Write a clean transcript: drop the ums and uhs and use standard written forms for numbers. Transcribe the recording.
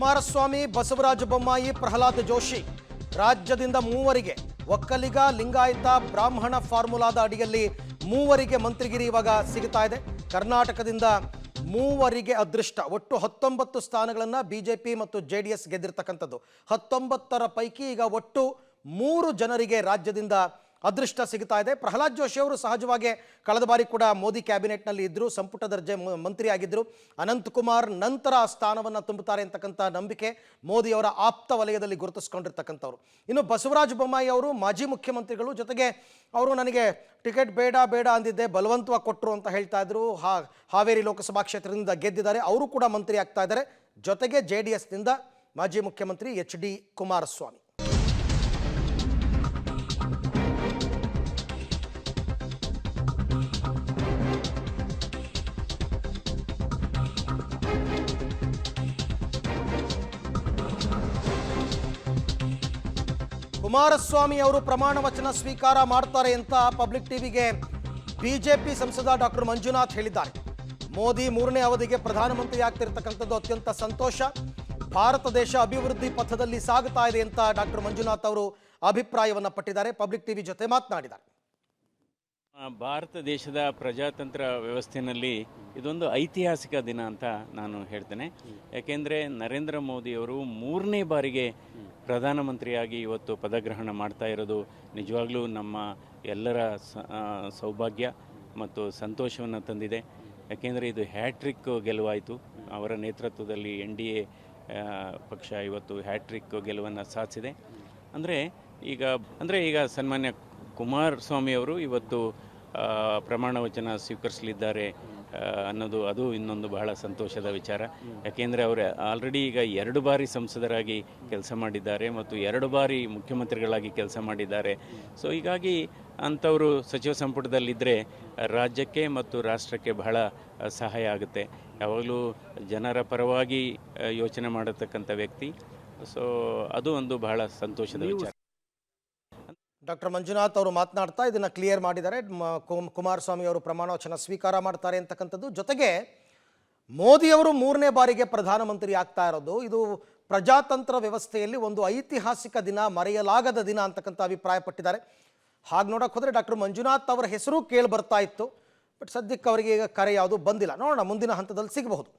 ಕುಮಾರಸ್ವಾಮಿ, ಬಸವರಾಜ ಬೊಮ್ಮಾಯಿ, ಪ್ರಹ್ಲಾದ್ ಜೋಶಿ ರಾಜ್ಯದಿಂದ ಮೂವರಿಗೆ ಒಕ್ಕಲಿಗ, ಲಿಂಗಾಯತ, ಬ್ರಾಹ್ಮಣ ಫಾರ್ಮುಲಾದ ಅಡಿಯಲ್ಲಿ ಮೂವರಿಗೆ ಮಂತ್ರಿಗಿರಿ ಇವಾಗ ಸಿಗುತ್ತಾ ಇದೆ. ಕರ್ನಾಟಕದಿಂದ ಮೂವರಿಗೆ ಅದೃಷ್ಟ. ಒಟ್ಟು 19 ಸ್ಥಾನಗಳನ್ನು ಬಿಜೆಪಿ ಮತ್ತು ಜೆಡಿಎಸ್ ಗೆದ್ದಿರ್ತಕ್ಕಂಥದ್ದು. 19ರ ಪೈಕಿ ಈಗ ಒಟ್ಟು 3 ಜನರಿಗೆ ರಾಜ್ಯದಿಂದ ಅದೃಷ್ಟ ಸಿಗ್ತಾ ಇದೆ. ಪ್ರಹ್ಲಾದ್ ಜೋಶಿ ಅವರು ಸಹಜವಾಗಿ ಕಳೆದ ಬಾರಿ ಕೂಡ ಮೋದಿ ಕ್ಯಾಬಿನೆಟ್ನಲ್ಲಿ ಇದ್ದರು, ಸಂಪುಟ ದರ್ಜೆ ಮಂತ್ರಿ ಆಗಿದ್ದರು. ಅನಂತಕುಮಾರ್ ನಂತರ ಆ ಸ್ಥಾನವನ್ನು ತುಂಬುತ್ತಾರೆ ಅಂತಕ್ಕಂಥ ನಂಬಿಕೆ ಮೋದಿಯವರ ಆಪ್ತ ವಲಯದಲ್ಲಿ ಗುರುತಿಸ್ಕೊಂಡಿರ್ತಕ್ಕಂಥವ್ರು. ಇನ್ನು ಬಸವರಾಜ ಬೊಮ್ಮಾಯಿ ಅವರು ಮಾಜಿ ಮುಖ್ಯಮಂತ್ರಿಗಳು, ಜೊತೆಗೆ ಅವರು ನನಗೆ ಟಿಕೆಟ್ ಬೇಡ ಬೇಡ ಅಂದಿದ್ದೆ, ಬಲವಂತವಾಗಿ ಕೊಟ್ಟರು ಅಂತ ಹೇಳ್ತಾ ಇದ್ರು. ಹಾವೇರಿ ಲೋಕಸಭಾ ಕ್ಷೇತ್ರದಿಂದ ಗೆದ್ದಿದ್ದಾರೆ, ಅವರು ಕೂಡ ಮಂತ್ರಿ ಆಗ್ತಾ ಇದ್ದಾರೆ. ಜೊತೆಗೆ ಜೆಡಿಎಸ್ನಿಂದ ಮಾಜಿ ಮುಖ್ಯಮಂತ್ರಿ HD ಕುಮಾರಸ್ವಾಮಿ. ಕುಮಾರಸ್ವಾಮಿ ಅವರು ಪ್ರಮಾಣ ವಚನ ಸ್ವೀಕಾರ ಮಾಡ್ತಾರೆ ಅಂತ ಪಬ್ಲಿಕ್ ಟಿವಿಗೆ ಬಿಜೆಪಿ ಸಂಸದ ಡಾಕ್ಟರ್ ಮಂಜುನಾಥ್ ಹೇಳಿದ್ದಾರೆ. ಮೋದಿ 3ನೇ ಅವಧಿಗೆ ಪ್ರಧಾನಮಂತ್ರಿ ಆಗ್ತಿರ್ತಕ್ಕಂಥದ್ದು ಅತ್ಯಂತ ಸಂತೋಷ. ಭಾರತ ದೇಶ ಅಭಿವೃದ್ಧಿ ಪಥದಲ್ಲಿ ಸಾಗುತ್ತಾ ಇದೆ ಅಂತ ಡಾಕ್ಟರ್ ಮಂಜುನಾಥ್ ಅವರು ಅಭಿಪ್ರಾಯವನ್ನು ಪಟ್ಟಿದ್ದಾರೆ. ಪಬ್ಲಿಕ್ ಟಿವಿ ಜೊತೆ ಮಾತನಾಡಿದ್ದಾರೆ. ಭಾರತ ದೇಶದ ಪ್ರಜಾತಂತ್ರ ವ್ಯವಸ್ಥೆಯಲ್ಲಿ ಇದೊಂದು ಐತಿಹಾಸಿಕ ದಿನ ಅಂತ ನಾನು ಹೇಳ್ತೇನೆ. ಯಾಕೆಂದರೆ ನರೇಂದ್ರ ಮೋದಿಯವರು 3ನೇ ಬಾರಿಗೆ ಪ್ರಧಾನಮಂತ್ರಿಯಾಗಿ ಇವತ್ತು ಪದಗ್ರಹಣ ಮಾಡ್ತಾ ಇರೋದು ನಿಜವಾಗ್ಲೂ ನಮ್ಮ ಎಲ್ಲರ ಸೌಭಾಗ್ಯ ಮತ್ತು ಸಂತೋಷವನ್ನು ತಂದಿದೆ. ಯಾಕೆಂದರೆ ಇದು ಹ್ಯಾಟ್ರಿಕ್ ಗೆಲುವಾಯಿತು. ಅವರ ನೇತೃತ್ವದಲ್ಲಿ NDA ಪಕ್ಷ ಇವತ್ತು ಹ್ಯಾಟ್ರಿಕ್ ಗೆಲುವನ್ನು ಸಾಧಿಸಿದೆ. ಈಗ ಸನ್ಮಾನ್ಯ ಕುಮಾರಸ್ವಾಮಿ ಅವರು ಇವತ್ತು ಪ್ರಮಾಣ ವಚನ ಸ್ವೀಕರಿಸಲಿದ್ದಾರೆ ಅನ್ನೋದು ಅದು ಇನ್ನೊಂದು ಬಹಳ ಸಂತೋಷದ ವಿಚಾರ. ಯಾಕೆಂದರೆ ಅವರು ಆಲ್ರೆಡಿ ಈಗ 2 ಬಾರಿ ಸಂಸದರಾಗಿ ಕೆಲಸ ಮಾಡಿದ್ದಾರೆ ಮತ್ತು 2 ಬಾರಿ ಮುಖ್ಯಮಂತ್ರಿಗಳಾಗಿ ಕೆಲಸ ಮಾಡಿದ್ದಾರೆ. ಸೊ ಹೀಗಾಗಿ ಅಂಥವರು ಸಚಿವ ಸಂಪುಟದಲ್ಲಿದ್ದರೆ ರಾಜ್ಯಕ್ಕೆ ಮತ್ತು ರಾಷ್ಟ್ರಕ್ಕೆ ಬಹಳ ಸಹಾಯ ಆಗುತ್ತೆ. ಯಾವಾಗಲೂ ಜನರ ಪರವಾಗಿ ಯೋಚನೆ ಮಾಡತಕ್ಕಂಥ ವ್ಯಕ್ತಿ. ಸೊ ಅದು ಒಂದು ಬಹಳ ಸಂತೋಷದ ವಿಚಾರ. ಡಾಕ್ಟರ್ ಮಂಜುನಾಥ್ ಅವರು ಮಾತನಾಡ್ತಾ ಇದನ್ನು ಕ್ಲಿಯರ್ ಮಾಡಿದ್ದಾರೆ. ಕುಮಾರಸ್ವಾಮಿ ಅವರು ಪ್ರಮಾಣ ವಚನ ಸ್ವೀಕಾರ ಮಾಡ್ತಾರೆ ಅಂತಕ್ಕಂಥದ್ದು. ಜೊತೆಗೆ ಮೋದಿಯವರು 3ನೇ ಬಾರಿಗೆ ಪ್ರಧಾನಮಂತ್ರಿ ಆಗ್ತಾ ಇರೋದು ಇದು ಪ್ರಜಾತಂತ್ರ ವ್ಯವಸ್ಥೆಯಲ್ಲಿ ಒಂದು ಐತಿಹಾಸಿಕ ದಿನ, ಮರೆಯಲಾಗದ ದಿನ ಅಂತಕ್ಕಂಥ ಅಭಿಪ್ರಾಯ ಪಟ್ಟಿದ್ದಾರೆ. ಹಾಗೆ ನೋಡೋಕೆ ಹೋದರೆ ಡಾಕ್ಟರ್ ಮಂಜುನಾಥ್ ಅವರ ಹೆಸರು ಕೇಳಿ ಬರ್ತಾ ಇತ್ತು. ಬಟ್ ಸದ್ಯಕ್ಕೆ ಅವರಿಗೆ ಈಗ ಕರೆ ಯಾವುದು ಬಂದಿಲ್ಲ. ನೋಡೋಣ ಮುಂದಿನ ಹಂತದಲ್ಲಿ ಸಿಗಬಹುದು.